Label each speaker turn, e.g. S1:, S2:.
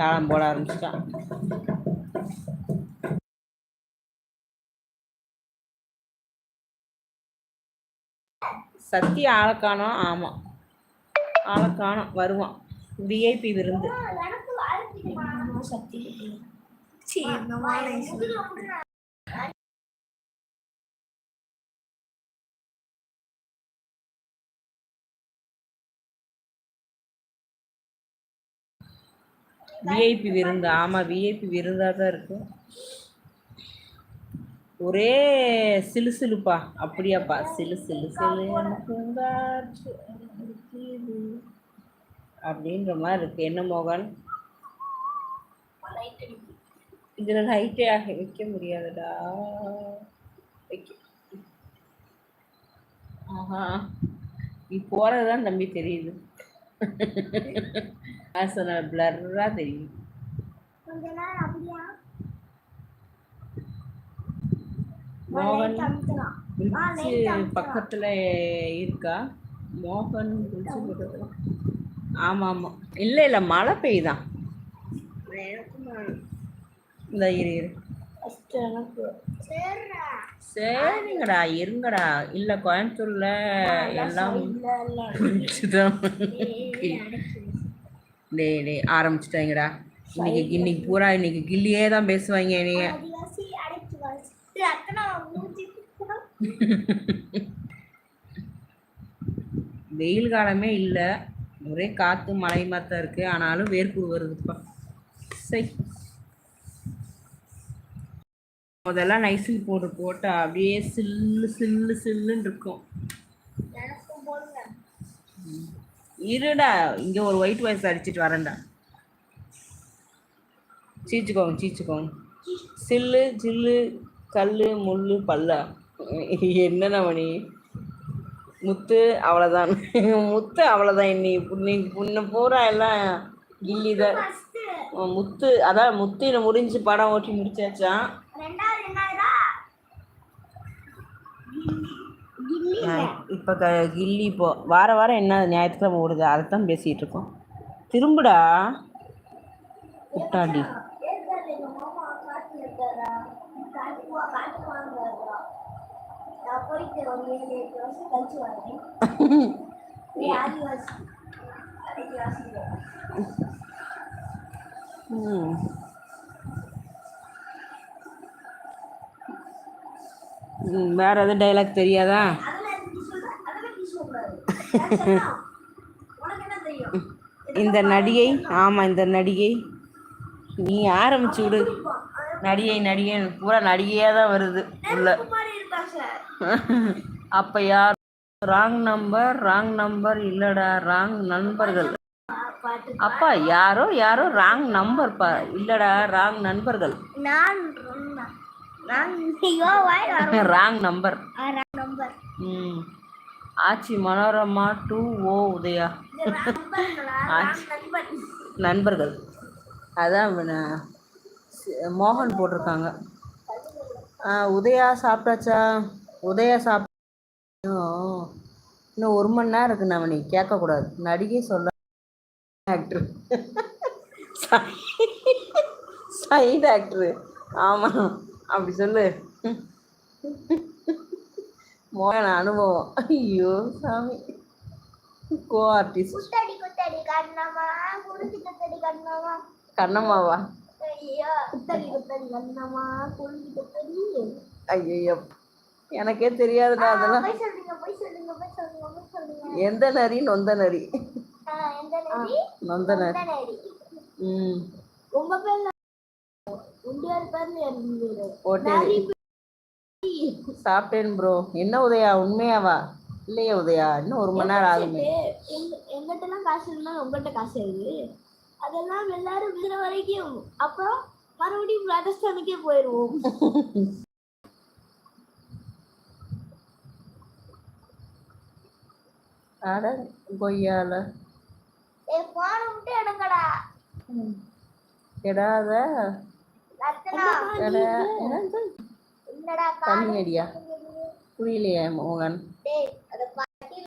S1: தாளம் போட ஆரம்பிச்சிட்டான். சத்தி ஆளக்கானோம். ஆமாம், ஆளக்கானோம். வருவான். விஐபி விருந்து. விஐபி விருந்து. ஆமாம், விஐபி விருந்தாக தான் இருக்கு. ஒரே சிலு சிலுப்பா. அப்படியாப்பா? சிலு சிலு சிலு அப்படின்ற மாதிரி இருக்கு. என்ன மோகன், இதில் லைட்டே வைக்க முடியாதுடா. ஆஹா, நீ போகிறது தான் தம்பி தெரியுது. சொன்ன பிளர்ரா தெரியும். மோகன் பக்கத்துல இருக்கா? மோகன் பக்கத்துல. ஆமா ஆமா. இல்ல இல்ல, மழை பெய்யுதான். இந்த இரு சரிங்கடா, இருங்கடா. இல்ல கோயம்புத்தூர்ல எல்லாம் டே ஆரம்பிச்சுட்டாங்கடா. இன்னைக்கு பூரா இன்னைக்கு கில்லியே தான் பேசுவாங்க. நீங்க வெயில் காலமே இல்லை, ஒரே காற்று மழை மாத்தான் இருக்கு. ஆனாலும் வேர்ப்பு வருதுப்பா. சரி, முதல்லாம் நைசில் போட்டு அப்படியே சில்லு சில்லு சில்லுன்னு இருக்கும். இருடா, இங்க ஒரு ஒயிட் வாய்ஸ் அடிச்சிட்டு வரேன்டா. சீச்சுக்கோங்க. சில்லு ஜில்லு கல்லு முள்ளு பல்லா. என்னென்ன மணி முத்து அவ்வளோதான். முத்து அவ்வளோதான். இன்னைக்கு புண்ண பூரா எல்லாம் கில்லி தான். முத்து அதான் முத்து முடிஞ்சு படம் ஓட்டி முடிச்சாச்சான். இப்போ கில்லி இப்போ வாரம் என்ன ஞாயிற்றுக்கிழமை ஓடுது, அதைத்தான் பேசிகிட்டு இருக்கோம். திரும்புடா குட்டாண்டி. வேற எதுவும் டைலாக் தெரியாதா? இந்த நடிகை, ஆமா இந்த நடிகை, நீ ஆரம்பிச்சு விடு. நடிகை பூரா நடிகையா தான் வருது உள்ள. அப்ப யார்? ராங் நம்பர் இல்லடா, ராங் நண்பர்கள். அப்பா யாரோ ராங் நம்பர் பா, இல்லடா ராங் நண்பர்கள். Wrong number. ஆச்சி மனோரமா 2 ஓ உதயா. ஆச்சி நண்பர்கள். அதான் மோகன் போட்டிருக்காங்க. உதயா சாப்பிட்டாச்சா? உதயா இன்னும் 1 மணி நேரம் இருக்கு. நம்ம நீ கேட்கக்கூடாது. நடிகை சொல்ல ஆக்டர், சைடு ஆக்டரு. ஆமாம், அப்படி சொல்லு. மோகன் அனுபவம். ஐயோ சாமி, கோ ஆர்டிஸ்ட். கண்ணம்மாவா? ஐயோ எனக்கே தெரியாதுடா அதெல்லாம். எந்த நரி? நொந்த நரி. நொந்த நரி. சாப்பிட்டேன் ப்ரோ. என்ன உதயா, உண்மையாவா? இல்லையே உதயா, இன்னும் 1 மணி நேரம் ஆகுமே. எங்கிட்டலாம் காசு இருந்தா உங்கள்கிட்ட காசு இருக்கு. அதெல்லாம் எல்லாரும் விடுற வரைக்கும், அப்புறம் மறுபடியும் ராஜஸ்தானுக்கே போயிடுவோம். அட கொய்யால கெடாத தண்ணி அடியா? புரியலையே மோகன்.